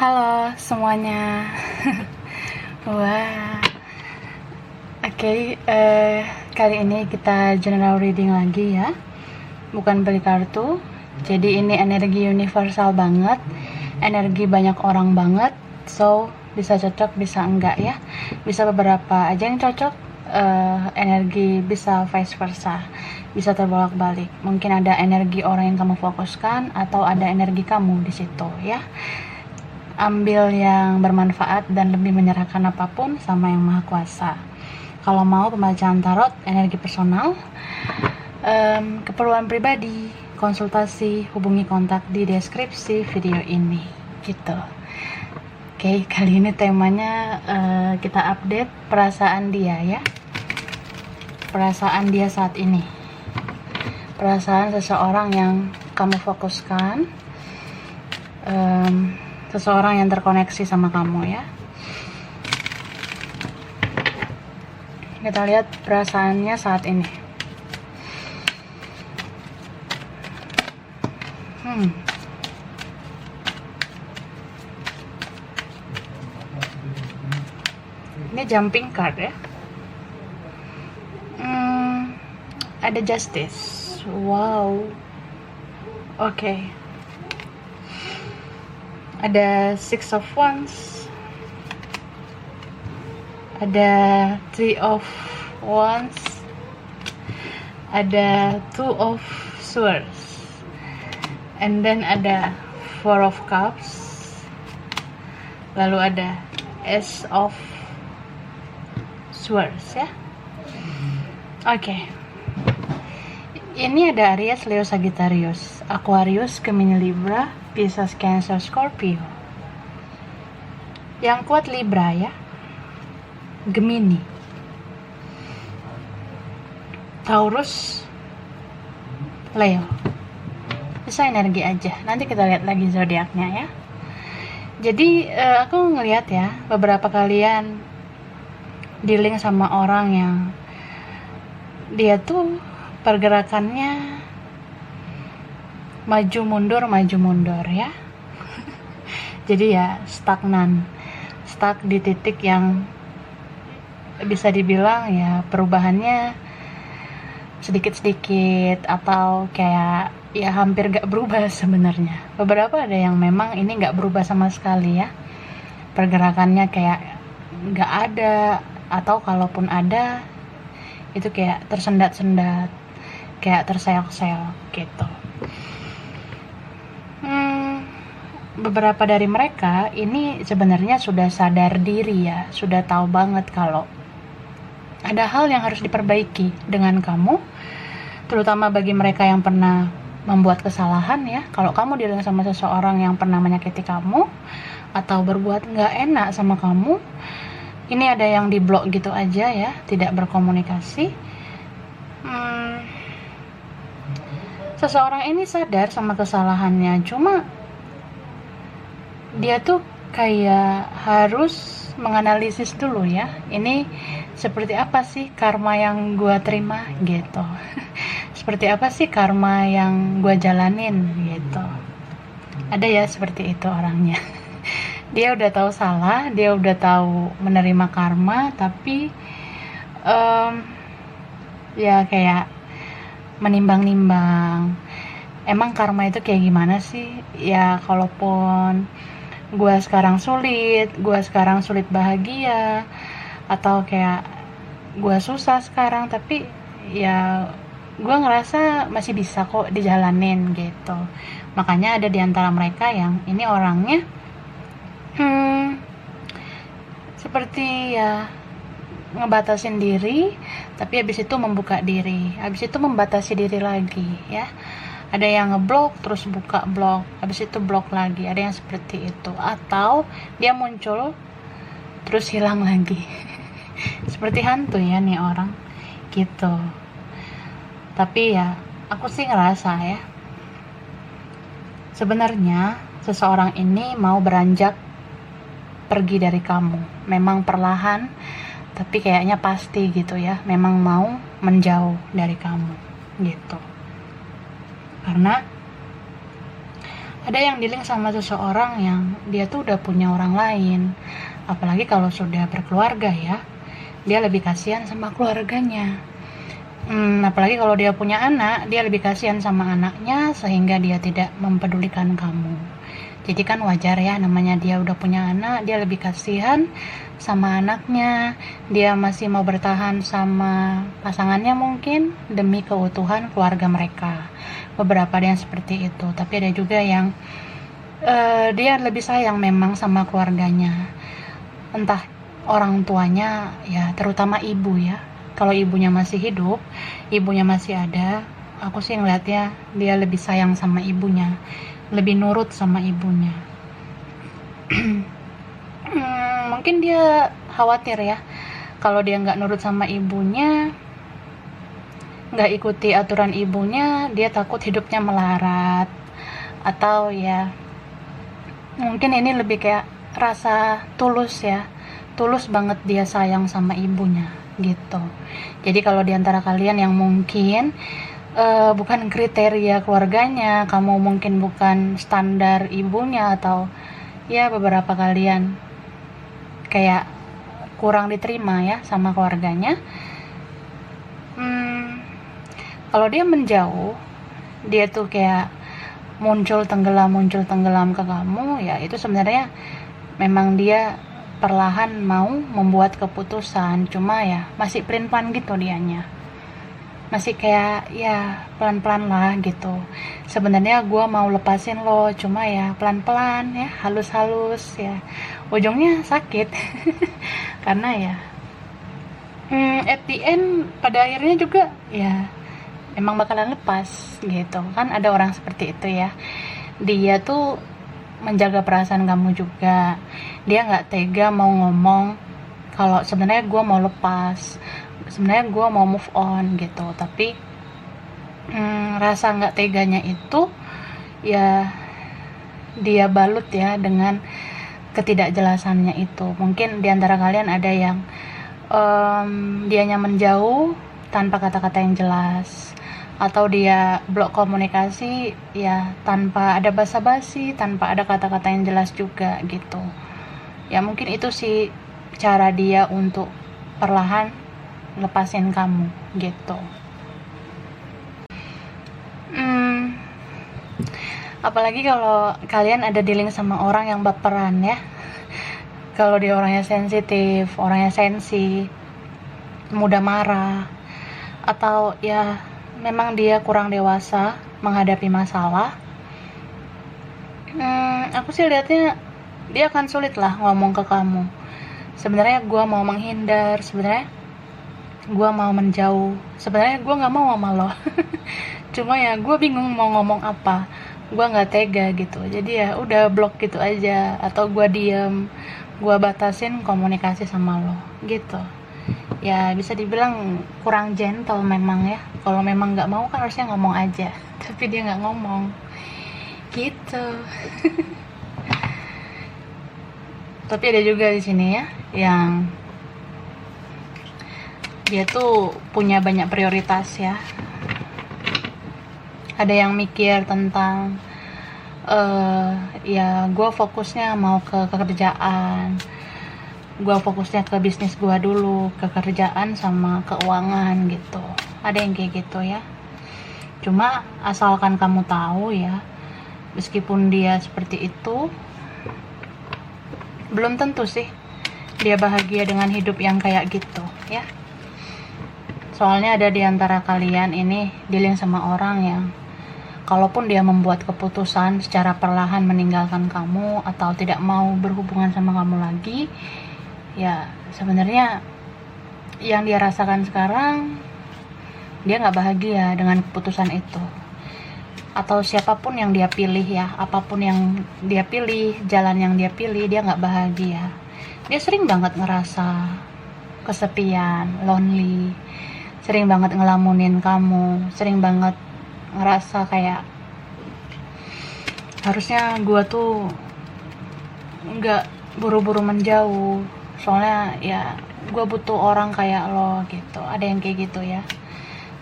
Halo semuanya. Wah, oke. Kali ini kita general reading lagi ya, bukan beli kartu. Jadi ini energi universal banget, energi banyak orang banget. So bisa cocok, bisa enggak ya. Bisa beberapa aja yang cocok. Energi bisa vice versa, bisa terbolak-balik. Mungkin ada energi orang yang kamu fokuskan atau ada energi kamu di situ ya. Ambil yang bermanfaat dan lebih menyerahkan apapun sama yang maha kuasa. Kalau mau pembacaan tarot, energi personal, keperluan pribadi, konsultasi, hubungi kontak di deskripsi video ini gitu. Oke, kali ini temanya kita update perasaan dia ya, perasaan dia saat ini, perasaan seseorang yang kamu fokuskan, seseorang yang terkoneksi sama kamu ya. Kita lihat perasaannya saat ini. Ini jumping card ya. Ada justice. Wow. Oke. Ada Six of Wands, ada Three of Wands, ada Two of Swords, and then ada Four of Cups, lalu ada Ace of Swords ya. Oke. Ini ada Aries, Leo, Sagittarius, Aquarius, Gemini, Libra, Pisces, Cancer, Scorpio. Yang kuat Libra ya, Gemini, Taurus, Leo. Bisa energi aja. Nanti kita lihat lagi zodiaknya ya. Jadi aku ngelihat ya, beberapa kalian dealing sama orang yang dia tuh pergerakannya maju mundur ya. Jadi ya stagnan, stuck di titik yang bisa dibilang ya perubahannya sedikit-sedikit atau kayak ya hampir gak berubah sebenarnya. Beberapa ada yang memang ini gak berubah sama sekali ya, pergerakannya kayak gak ada, atau kalaupun ada itu kayak tersendat-sendat, kayak terseok-seok gitu. Beberapa dari mereka ini sebenarnya sudah sadar diri ya, sudah tahu banget kalau ada hal yang harus diperbaiki dengan kamu, terutama bagi mereka yang pernah membuat kesalahan ya. Kalau kamu dealing sama seseorang yang pernah menyakiti kamu atau berbuat nggak enak sama kamu, ini ada yang diblok gitu aja ya, tidak berkomunikasi. Seseorang ini sadar sama kesalahannya, cuma dia tuh kayak harus menganalisis dulu ya, ini seperti apa sih karma yang gue terima gitu. Seperti apa sih karma yang gue jalanin gitu. Ada ya seperti itu orangnya. Dia udah tahu salah, dia udah tahu menerima karma, tapi ya kayak menimbang-nimbang, emang karma itu kayak gimana sih ya. Kalaupun gue sekarang sulit bahagia, atau kayak gue susah sekarang, tapi ya gue ngerasa masih bisa kok dijalanin gitu. Makanya ada di antara mereka yang ini orangnya seperti ya ngebatasin diri, tapi habis itu membuka diri, habis itu membatasi diri lagi ya. Ada yang ngeblok terus buka blok, habis itu blok lagi, ada yang seperti itu. Atau dia muncul terus hilang lagi. Seperti hantu ya nih orang gitu. Tapi ya aku sih ngerasa ya, sebenarnya seseorang ini mau beranjak pergi dari kamu. Memang perlahan, tapi kayaknya pasti gitu ya, memang mau menjauh dari kamu gitu. Karena ada yang dealing sama seseorang yang dia tuh udah punya orang lain, apalagi kalau sudah berkeluarga ya, dia lebih kasihan sama keluarganya. Apalagi kalau dia punya anak, dia lebih kasihan sama anaknya sehingga dia tidak mempedulikan kamu. Jadi kan wajar ya, namanya dia udah punya anak, dia lebih kasihan sama anaknya, dia masih mau bertahan sama pasangannya mungkin demi keutuhan keluarga mereka. Beberapa ada yang seperti itu, tapi ada juga yang dia lebih sayang memang sama keluarganya, entah orang tuanya ya, terutama ibu ya. Kalau ibunya masih hidup, ibunya masih ada, aku sih ngeliatnya dia lebih sayang sama ibunya, lebih nurut sama ibunya. Mungkin dia khawatir ya, kalau dia nggak nurut sama ibunya, nggak ikuti aturan ibunya, dia takut hidupnya melarat. Atau ya mungkin ini lebih kayak rasa tulus ya, tulus banget dia sayang sama ibunya gitu. Jadi kalau diantara kalian yang mungkin bukan kriteria keluarganya, kamu mungkin bukan standar ibunya, atau ya beberapa kalian kayak kurang diterima ya sama keluarganya, kalau dia menjauh, dia tuh kayak muncul tenggelam ke kamu, ya itu sebenarnya memang dia perlahan mau membuat keputusan, cuma ya masih pelin-pelan gitu dianya, masih kayak ya pelan-pelan lah gitu. Sebenarnya gue mau lepasin lo, cuma ya pelan-pelan ya, halus-halus ya, ujungnya sakit. Karena ya at the end pada akhirnya juga ya emang bakalan lepas gitu kan. Ada orang seperti itu ya, dia tuh menjaga perasaan kamu juga, dia nggak tega mau ngomong kalau sebenarnya gue mau lepas, sebenarnya gue mau move on gitu, tapi rasa nggak teganya itu ya dia balut ya dengan ketidakjelasannya itu. Mungkin diantara kalian ada yang dianya menjauh tanpa kata-kata yang jelas, atau dia blok komunikasi ya tanpa ada basa-basi, tanpa ada kata-kata yang jelas juga gitu ya. Mungkin itu sih cara dia untuk perlahan lepasin kamu gitu. Apalagi kalau kalian ada dealing sama orang yang baperan ya, kalau dia orangnya sensitif, orangnya sensi, mudah marah, atau ya memang dia kurang dewasa menghadapi masalah, aku sih lihatnya dia akan sulit lah ngomong ke kamu. Sebenarnya gue mau menghindar, sebenarnya gue mau menjauh, sebenarnya gue nggak mau sama lo. Cuma ya gue bingung mau ngomong apa, gue nggak tega gitu. Jadi ya udah blok gitu aja, atau gue diem, gue batasin komunikasi sama lo gitu. Ya bisa dibilang kurang gentle memang ya. Kalau memang nggak mau kan harusnya ngomong aja, tapi dia nggak ngomong gitu. Tapi ada juga di sini ya yang dia tuh punya banyak prioritas ya. Ada yang mikir tentang ya gue fokusnya mau ke kerjaan, gue fokusnya ke bisnis gue dulu, ke kerjaan sama keuangan gitu. Ada yang kayak gitu ya. Cuma asalkan kamu tahu ya, meskipun dia seperti itu, belum tentu sih dia bahagia dengan hidup yang kayak gitu ya. Soalnya ada di antara kalian ini dealing sama orang yang kalaupun dia membuat keputusan secara perlahan meninggalkan kamu atau tidak mau berhubungan sama kamu lagi, ya sebenarnya yang dia rasakan sekarang, dia nggak bahagia dengan keputusan itu. Atau siapapun yang dia pilih ya, apapun yang dia pilih, jalan yang dia pilih, dia nggak bahagia. Dia sering banget ngerasa kesepian, lonely, sering banget ngelamunin kamu, sering banget ngerasa kayak harusnya gue tuh nggak buru-buru menjauh, soalnya ya gue butuh orang kayak lo gitu. Ada yang kayak gitu ya.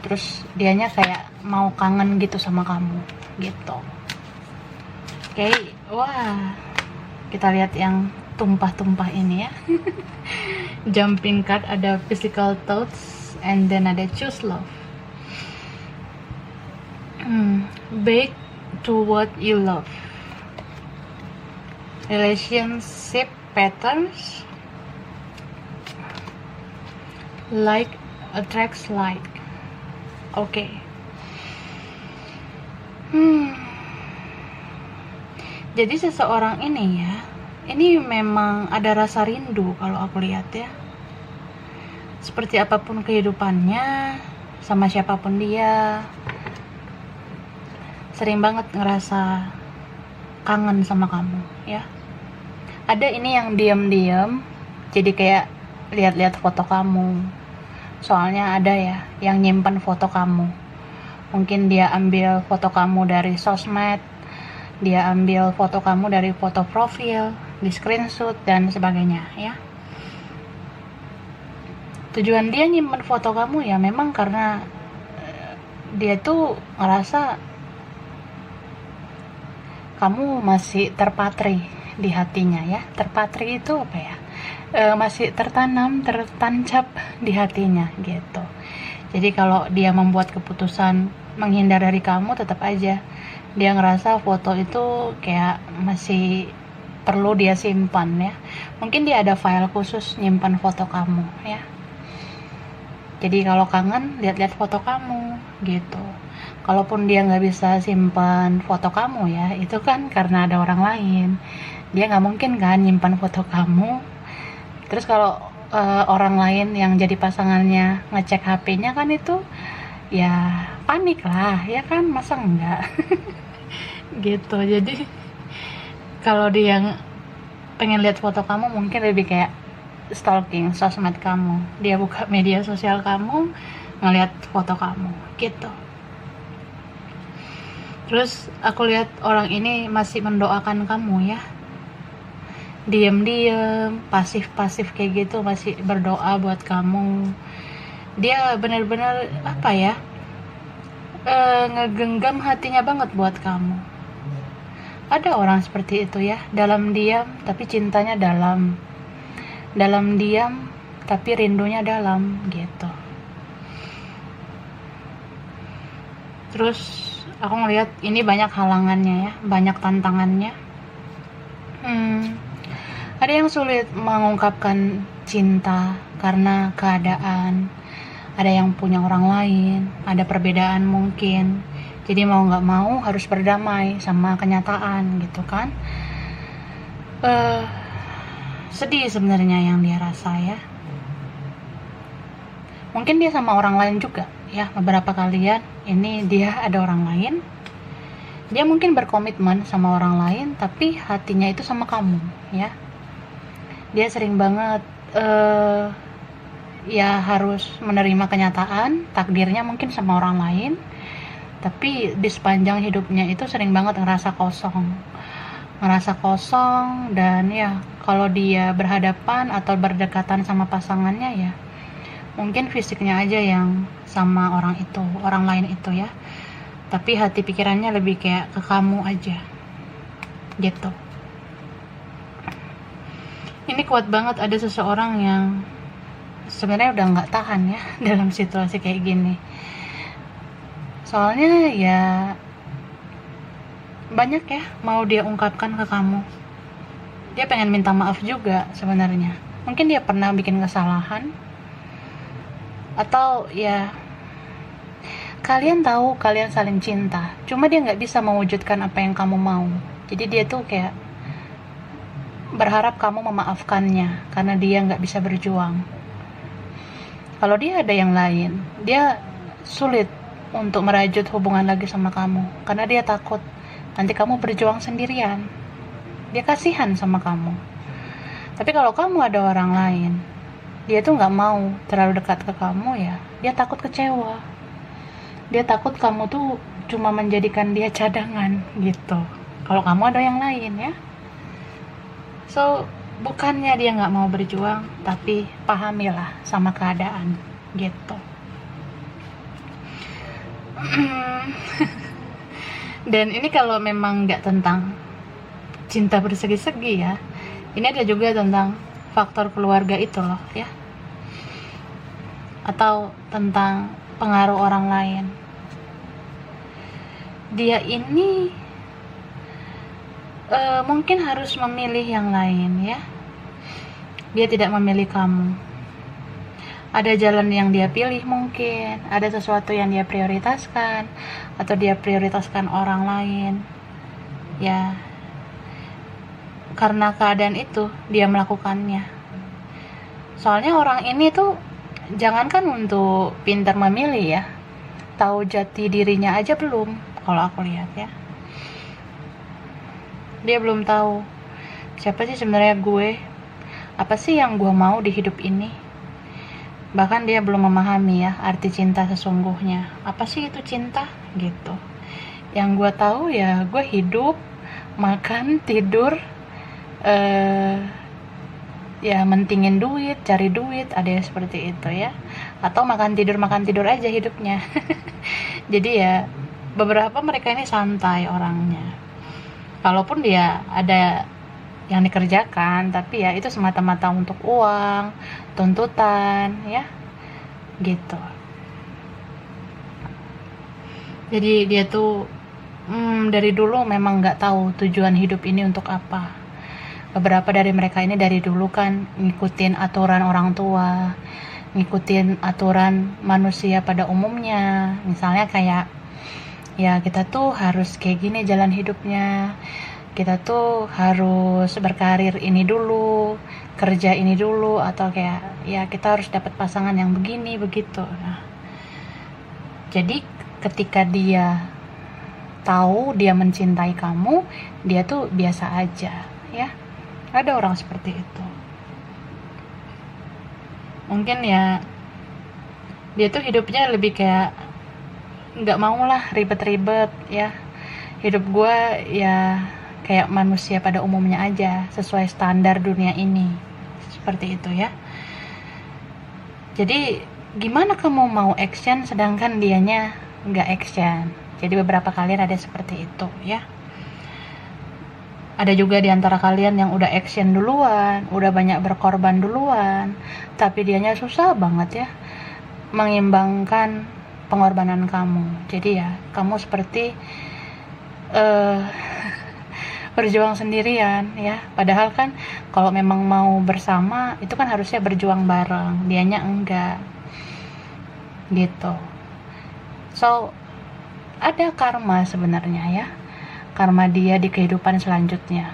Terus dianya kayak mau kangen gitu sama kamu gitu. Oke, wah, kita lihat yang tumpah-tumpah ini ya. Jumping card, ada physical thoughts, and then ada choose love. Back to what you love. Relationship patterns. Like attracts like. Oke. Jadi seseorang ini ya, ini memang ada rasa rindu kalau aku lihat ya. Seperti apapun kehidupannya, sama siapapun dia, sering banget ngerasa kangen sama kamu ya. Ada ini yang diam-diam, jadi kayak lihat-lihat foto kamu. Soalnya ada ya yang nyimpan foto kamu. Mungkin dia ambil foto kamu dari sosmed, dia ambil foto kamu dari foto profil, di screenshot dan sebagainya ya. Tujuan dia nyimpan foto kamu ya memang karena dia tuh ngerasa kamu masih terpatri di hatinya ya. Terpatri itu apa ya? Masih tertanam, tertancap di hatinya gitu. Jadi kalau dia membuat keputusan menghindar dari kamu, tetap aja dia ngerasa foto itu kayak masih perlu dia simpan ya. Mungkin dia ada file khusus nyimpan foto kamu ya. Jadi kalau kangen, lihat-lihat foto kamu gitu. Kalaupun dia nggak bisa simpan foto kamu ya, itu kan karena ada orang lain. Dia nggak mungkin kan nyimpan foto kamu. Terus kalau orang lain yang jadi pasangannya ngecek HP-nya kan itu ya panik lah ya kan, masa enggak. Gitu. Jadi kalau dia pengen lihat foto kamu, mungkin lebih kayak stalking sosmed kamu. Dia buka media sosial kamu, ngeliat foto kamu gitu. Terus aku lihat orang ini masih mendoakan kamu ya, diam-diam, pasif-pasif kayak gitu, masih berdoa buat kamu. Dia benar-benar apa ya, ngegenggam hatinya banget buat kamu. Ada orang seperti itu ya, dalam diam tapi cintanya dalam, dalam diam tapi rindunya dalam gitu. Terus aku ngelihat ini banyak halangannya ya, banyak tantangannya. Ada yang sulit mengungkapkan cinta karena keadaan, ada yang punya orang lain, ada perbedaan mungkin. Jadi mau nggak mau harus berdamai sama kenyataan gitu kan. Sedih sebenarnya yang dia rasa ya. Mungkin dia sama orang lain juga ya, beberapa kalian ini dia ada orang lain. Dia mungkin berkomitmen sama orang lain, tapi hatinya itu sama kamu ya. Dia sering banget ya harus menerima kenyataan takdirnya mungkin sama orang lain, tapi di sepanjang hidupnya itu sering banget ngerasa kosong dan ya kalau dia berhadapan atau berdekatan sama pasangannya ya mungkin fisiknya aja yang sama orang lain itu ya, tapi hati pikirannya lebih kayak ke kamu aja gitu. Ini kuat banget, ada seseorang yang sebenarnya udah nggak tahan ya dalam situasi kayak gini. Soalnya ya banyak ya mau dia ungkapkan ke kamu. Dia pengen minta maaf juga sebenarnya. Mungkin dia pernah bikin kesalahan, atau ya kalian tahu kalian saling cinta, cuma dia nggak bisa mewujudkan apa yang kamu mau. Jadi dia tuh kayak berharap kamu memaafkannya karena dia nggak bisa berjuang. Kalau dia ada yang lain, dia sulit untuk merajut hubungan lagi sama kamu karena dia takut nanti kamu berjuang sendirian. Dia kasihan sama kamu. Tapi kalau kamu ada orang lain, dia tuh nggak mau terlalu dekat ke kamu ya. Dia takut kecewa. Dia takut kamu tuh cuma menjadikan dia cadangan gitu. Kalau kamu ada yang lain ya. So, bukannya dia nggak mau berjuang, tapi pahamilah sama keadaan gitu. Dan ini kalau memang nggak tentang cinta bersegi-segi ya. Ini ada juga tentang faktor keluarga itu loh ya, atau tentang pengaruh orang lain. Dia ini mungkin harus memilih yang lain ya. Dia tidak memilih kamu. Ada jalan yang dia pilih mungkin, ada sesuatu yang dia prioritaskan, atau dia prioritaskan orang lain. Ya, karena keadaan itu dia melakukannya. Soalnya orang ini tuh jangankan untuk pintar memilih ya, tahu jati dirinya aja belum, kalau aku lihat ya. Dia belum tahu siapa sih sebenarnya gue, apa sih yang gue mau di hidup ini. Bahkan dia belum memahami ya arti cinta sesungguhnya. Apa sih itu cinta gitu. Yang gue tahu ya gue hidup, makan, tidur, ya mentingin duit, cari duit, ada yang seperti itu ya. Atau makan tidur aja hidupnya. Jadi ya beberapa mereka ini santai orangnya. Kalaupun dia ada yang dikerjakan, tapi ya itu semata-mata untuk uang, tuntutan ya gitu. Jadi dia tuh dari dulu memang nggak tahu tujuan hidup ini untuk apa. Beberapa dari mereka ini dari dulu kan ngikutin aturan orang tua, ngikutin aturan manusia pada umumnya. Misalnya kayak ya kita tuh harus kayak gini jalan hidupnya, kita tuh harus berkarir ini dulu, kerja ini dulu, atau kayak ya kita harus dapat pasangan yang begini begitu. Nah, jadi ketika dia tahu dia mencintai kamu, dia tuh biasa aja ya. Ada orang seperti itu. Mungkin ya dia tuh hidupnya lebih kayak nggak mau lah ribet-ribet ya. Hidup gue ya kayak manusia pada umumnya aja, sesuai standar dunia ini, seperti itu ya. Jadi gimana kamu mau action sedangkan dianya nggak action. Jadi beberapa kalian ada seperti itu ya. Ada juga di antara kalian yang udah action duluan, udah banyak berkorban duluan, tapi dianya susah banget ya mengimbangkan pengorbanan kamu. Jadi ya kamu seperti berjuang sendirian ya. Padahal kan kalau memang mau bersama itu kan harusnya berjuang bareng, dianya enggak gitu. So ada karma sebenarnya ya, karma dia di kehidupan selanjutnya.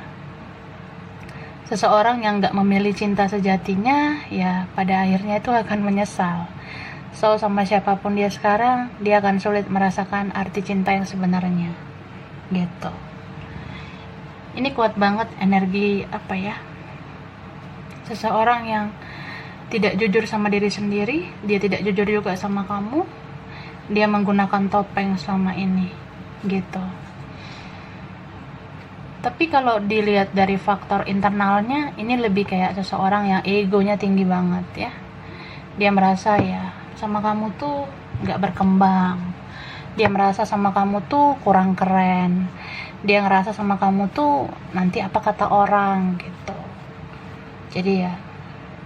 Seseorang yang enggak memilih cinta sejatinya ya pada akhirnya itu akan menyesal. So sama siapapun dia sekarang, dia akan sulit merasakan arti cinta yang sebenarnya gitu. Ini kuat banget energi apa ya, seseorang yang tidak jujur sama diri sendiri, dia tidak jujur juga sama kamu, dia menggunakan topeng selama ini gitu. Tapi kalau dilihat dari faktor internalnya, ini lebih kayak seseorang yang egonya tinggi banget ya. Dia merasa ya sama kamu tuh gak berkembang, dia merasa sama kamu tuh kurang keren, dia ngerasa sama kamu tuh nanti apa kata orang gitu. Jadi ya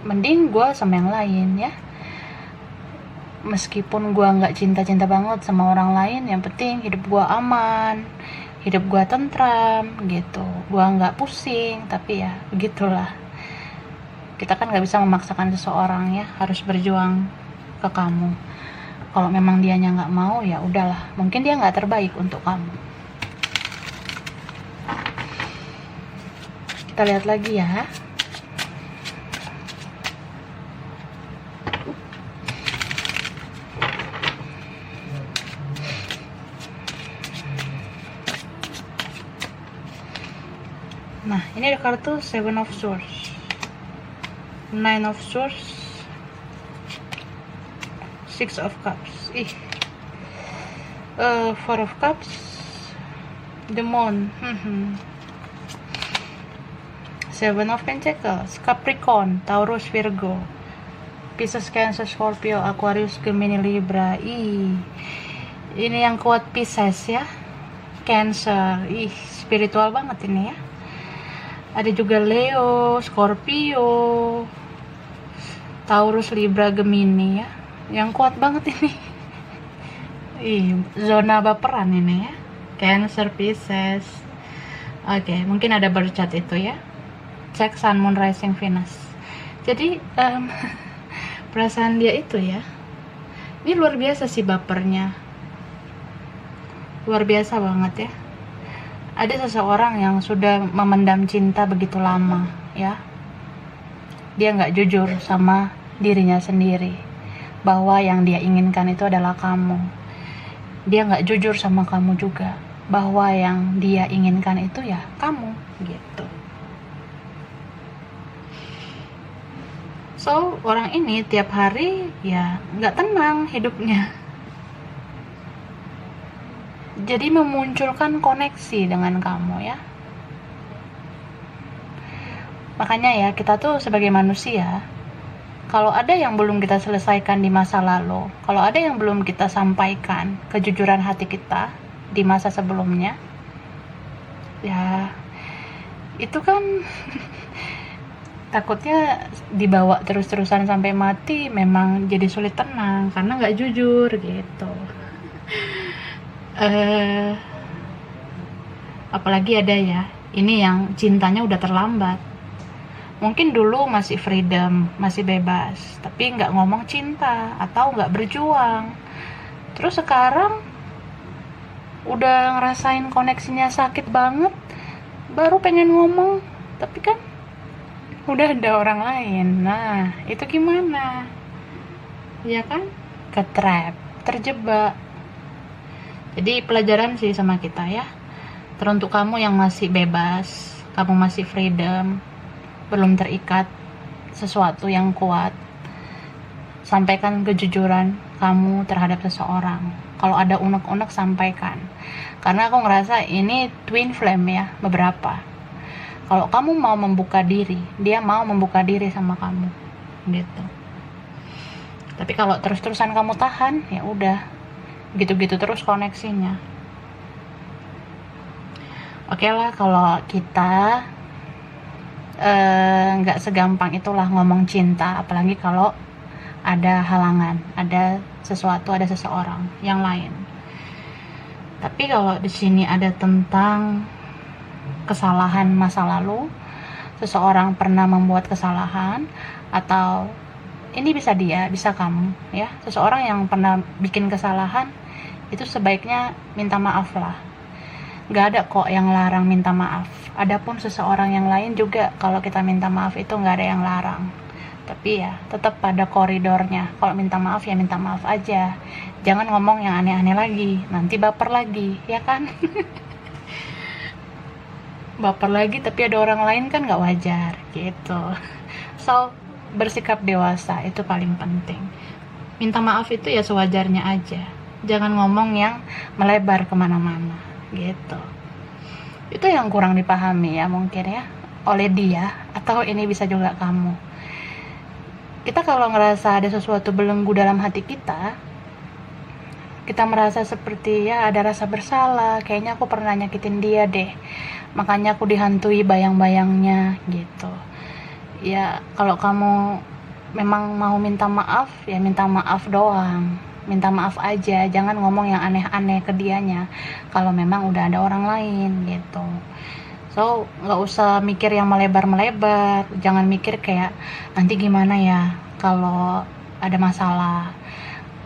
mending gue sama yang lain ya. Meskipun gue gak cinta-cinta banget sama orang lain, yang penting hidup gue aman, hidup gue tentram gitu, gue gak pusing. Tapi ya begitulah, kita kan gak bisa memaksakan seseorang ya harus berjuang ke kamu. Kalau memang dianya nggak mau ya udahlah, mungkin dia nggak terbaik untuk kamu. Kita lihat lagi ya. Nah ini ada kartu Seven of Swords, Nine of Swords, Six of Cups, Four of Cups, the Moon, Seven of Pentacles, Capricorn, Taurus, Virgo, Pisces, Cancer, Scorpio, Aquarius, Gemini, Libra. Ini yang kuat Pisces ya, Cancer. Spiritual banget ini ya. Ada juga Leo, Scorpio, Taurus, Libra, Gemini ya. Yang kuat banget ini. Zona baperan ini ya. Cancer, Pisces. Oke, mungkin ada bercat itu ya. Cek Sun, Moon, Rising, Venus. Jadi perasaan dia itu ya. Ini luar biasa sih bapernya. Luar biasa banget ya. Ada seseorang yang sudah memendam cinta begitu lama ya. Dia nggak jujur sama dirinya sendiri bahwa yang dia inginkan itu adalah kamu. Dia nggak jujur sama kamu juga bahwa yang dia inginkan itu ya kamu gitu. So orang ini tiap hari ya nggak tenang hidupnya. Jadi memunculkan koneksi dengan kamu ya. Makanya ya kita tuh sebagai manusia, kalau ada yang belum kita selesaikan di masa lalu, kalau ada yang belum kita sampaikan kejujuran hati kita di masa sebelumnya, ya itu kan takutnya dibawa terus-terusan sampai mati, memang jadi sulit tenang karena nggak jujur gitu. Apalagi ada ya, ini yang cintanya udah terlambat. Mungkin dulu masih freedom, masih bebas, tapi nggak ngomong cinta atau nggak berjuang. Terus sekarang udah ngerasain koneksinya sakit banget, baru pengen ngomong, tapi kan udah ada orang lain. Nah, itu gimana? Ya kan? Ketrap, terjebak. Jadi pelajaran sih sama kita ya. Teruntuk kamu yang masih bebas, kamu masih freedom, belum terikat sesuatu yang kuat, sampaikan kejujuran kamu terhadap seseorang. Kalau ada unek-unek sampaikan. Karena aku ngerasa ini twin flame ya, beberapa. Kalau kamu mau membuka diri, dia mau membuka diri sama kamu, gitu. Tapi kalau terus-terusan kamu tahan, ya udah, gitu-gitu terus koneksinya. Oke lah, kalau kita nggak segampang itulah ngomong cinta, apalagi kalau ada halangan, ada sesuatu, ada seseorang yang lain. Tapi kalau di sini ada tentang kesalahan masa lalu, seseorang pernah membuat kesalahan, atau ini bisa dia, bisa kamu ya, seseorang yang pernah bikin kesalahan, itu sebaiknya minta maaf lah. Gak ada kok yang larang minta maaf. Adapun seseorang yang lain juga, kalau kita minta maaf itu gak ada yang larang. Tapi ya tetap pada koridornya. Kalau minta maaf ya minta maaf aja. Jangan ngomong yang aneh-aneh lagi, nanti baper lagi, ya kan? Baper lagi tapi ada orang lain kan gak wajar gitu. So bersikap dewasa itu paling penting. Minta maaf itu ya sewajarnya aja. Jangan ngomong yang melebar kemana-mana gitu. Itu yang kurang dipahami ya mungkin ya oleh dia, atau ini bisa juga kamu. Kita kalau ngerasa ada sesuatu belenggu dalam hati kita, kita merasa seperti ya ada rasa bersalah, kayaknya aku pernah nyakitin dia deh, makanya aku dihantui bayang-bayangnya gitu. Ya kalau kamu memang mau minta maaf, ya minta maaf doang, minta maaf aja, jangan ngomong yang aneh-aneh ke dianya kalau memang udah ada orang lain gitu. So nggak usah mikir yang melebar-melebar, jangan mikir kayak nanti gimana ya kalau ada masalah,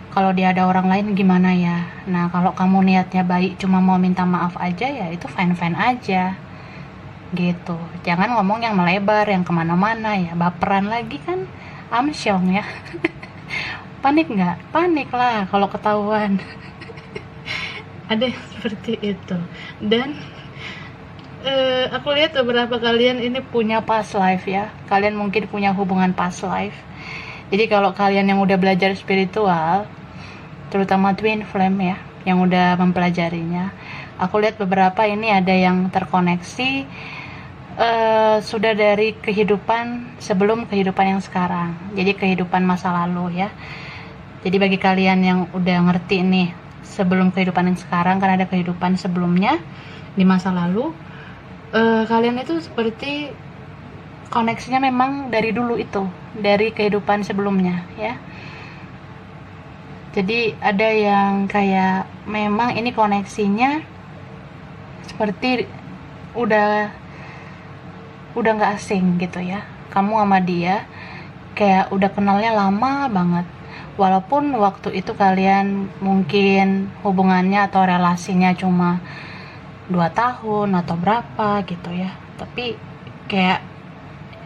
kalau dia ada orang lain gimana ya. Nah kalau kamu niatnya baik, cuma mau minta maaf aja, ya itu fine-fine aja gitu. Jangan ngomong yang melebar, yang kemana-mana ya, baperan lagi kan amsyong ya. Panik nggak? Panik lah kalau ketahuan. Ada yang seperti itu. Dan aku lihat beberapa kalian ini punya past life ya. Kalian mungkin punya hubungan past life. Jadi kalau kalian yang udah belajar spiritual, terutama twin flame ya, yang udah mempelajarinya, aku lihat beberapa ini ada yang terkoneksi sudah dari kehidupan sebelum kehidupan yang sekarang. Jadi kehidupan masa lalu ya. Jadi bagi kalian yang udah ngerti nih, sebelum kehidupan yang sekarang kan ada kehidupan sebelumnya di masa lalu, Kalian itu seperti koneksinya memang dari dulu itu, dari kehidupan sebelumnya ya. Jadi ada yang kayak memang ini koneksinya seperti udah nggak asing gitu ya. Kamu sama dia kayak udah kenalnya lama banget. Walaupun waktu itu kalian mungkin hubungannya atau relasinya cuma 2 tahun atau berapa gitu ya. Tapi kayak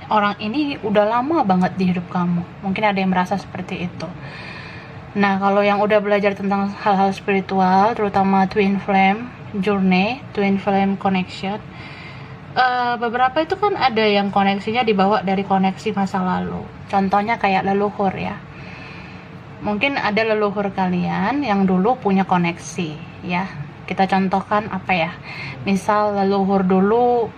orang ini udah lama banget di hidup kamu. Mungkin ada yang merasa seperti itu. Nah, kalau yang udah belajar tentang hal-hal spiritual, terutama twin flame journey, twin flame connection, beberapa itu kan ada yang koneksinya dibawa dari koneksi masa lalu. Contohnya kayak leluhur ya. Mungkin ada leluhur kalian yang dulu punya koneksi ya. Kita contohkan apa ya? Misal leluhur dulu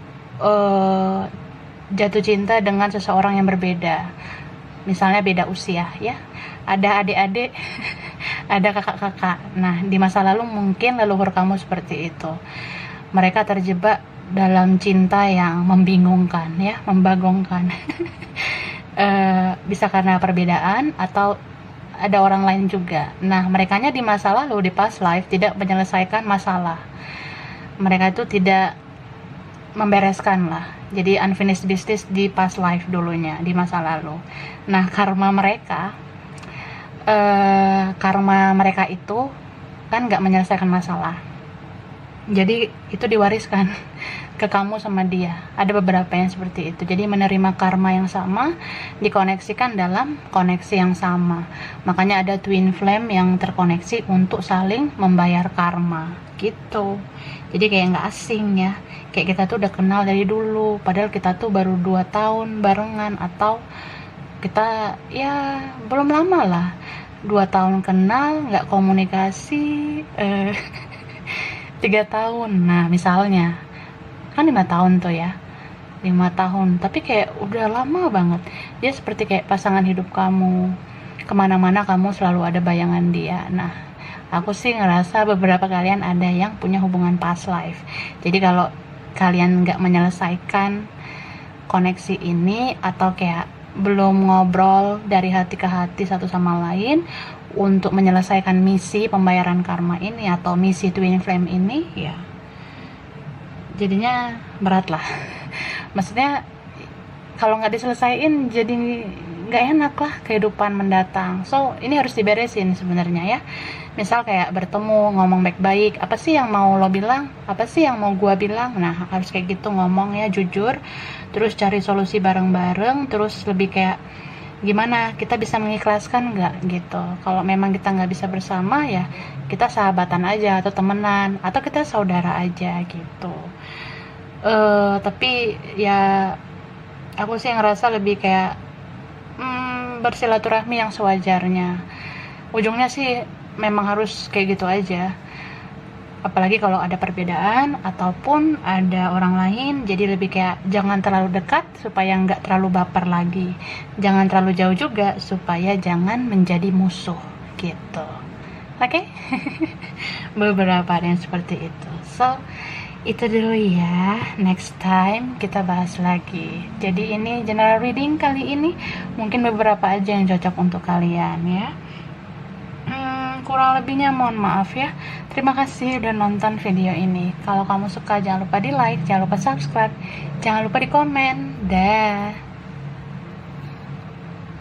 jatuh cinta dengan seseorang yang berbeda. Misalnya beda usia ya. Ada adik-adik, ada kakak-kakak. Nah, di masa lalu mungkin leluhur kamu seperti itu. Mereka terjebak dalam cinta yang membingungkan ya, membagongkan. Bisa karena perbedaan atau ada orang lain juga. Nah, merekanya di masa lalu, di past life tidak menyelesaikan masalah. Mereka itu tidak membereskan lah. Jadi unfinished business di past life dulunya, di masa lalu. Nah, karma mereka itu kan nggak menyelesaikan masalah. Jadi itu diwariskan ke kamu sama dia. Ada beberapa yang seperti itu. Jadi menerima karma yang sama dikoneksikan dalam koneksi yang sama. Makanya ada twin flame yang terkoneksi untuk saling membayar karma gitu. Jadi kayak nggak asing ya. Kayak kita tuh udah kenal dari dulu, padahal kita tuh baru 2 tahun barengan, atau kita ya belum lama lah, 2 tahun kenal nggak komunikasi, 3 tahun. Nah misalnya kan 5 tahun tuh ya, 5 tahun, tapi kayak udah lama banget. Dia seperti kayak pasangan hidup kamu, kemana-mana kamu selalu ada bayangan dia. Nah, aku sih ngerasa beberapa kalian ada yang punya hubungan past life. Jadi kalau kalian nggak menyelesaikan koneksi ini, atau kayak belum ngobrol dari hati ke hati satu sama lain untuk menyelesaikan misi pembayaran karma ini atau misi twin flame ini, ya jadinya berat lah. Maksudnya kalau nggak diselesaikan jadi nggak enak lah kehidupan mendatang. So ini harus diberesin sebenarnya ya. Misal kayak bertemu, ngomong baik-baik, apa sih yang mau lo bilang, apa sih yang mau gua bilang. Nah harus kayak gitu ngomong ya, jujur. Terus cari solusi bareng-bareng. Terus lebih kayak gimana kita bisa mengikhlaskan nggak gitu. Kalau memang kita nggak bisa bersama, ya kita sahabatan aja atau temenan, atau kita saudara aja gitu. Tapi ya aku sih ngerasa lebih kayak bersilaturahmi yang sewajarnya. Ujungnya sih memang harus kayak gitu aja. Apalagi kalau ada perbedaan ataupun ada orang lain, jadi lebih kayak jangan terlalu dekat supaya nggak terlalu baper lagi, jangan terlalu jauh juga supaya jangan menjadi musuh gitu. Oke? Beberapa ada yang seperti itu. So itu dulu ya, next time kita bahas lagi. Jadi ini general reading kali ini, mungkin beberapa aja yang cocok untuk kalian ya. Kurang lebihnya mohon maaf ya. Terima kasih udah nonton video ini. Kalau kamu suka jangan lupa di like, jangan lupa subscribe, jangan lupa di komen. Dah.